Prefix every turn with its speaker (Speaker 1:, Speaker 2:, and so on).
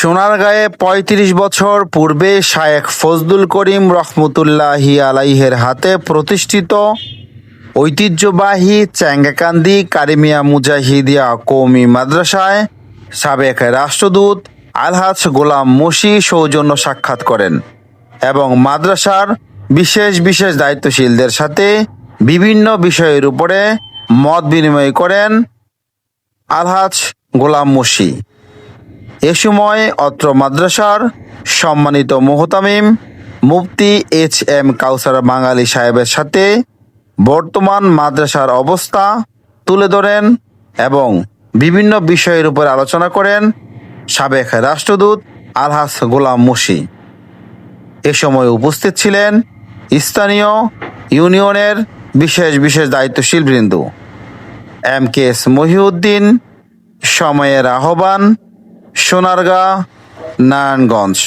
Speaker 1: সোনারগাঁয়ে ৩৫ বছর পূর্বে শায়েখ ফজলুল করিম রহমতুল্লাহি আলাইহের হাতে প্রতিষ্ঠিত ঐতিহ্যবাহী চ্যাঙ্গাকান্দি কারিমিয়া মুজাহিদিয়া কওমি মাদ্রাসায় সাবেক রাষ্ট্রদূত আলহাজ গোলাম মসি সৌজন্য সাক্ষাৎ করেন এবং মাদ্রাসার বিশেষ বিশেষ দায়িত্বশীলদের সাথে বিভিন্ন বিষয়ের উপরে মত বিনিময় করেন আলহাজ গোলাম মসি। এ সময় অত্র মাদ্রাসার সম্মানিত মুহতামিম মুফতি HM কাউসার বাঙালি সাহেবের সাথে বর্তমান মাদ্রাসার অবস্থা তুলে ধরেন এবং বিভিন্ন বিষয়ের উপর আলোচনা করেন সাবেক রাষ্ট্রদূত আলহাজ গোলাম মসি। এ সময় উপস্থিত ছিলেন স্থানীয় ইউনিয়নের বিশেষ বিশেষ দায়িত্বশীল বৃন্দ। MKS মহিউদ্দিন, সময়ের আহ্বান, সোনারগাঁ, নারায়ণগঞ্জ।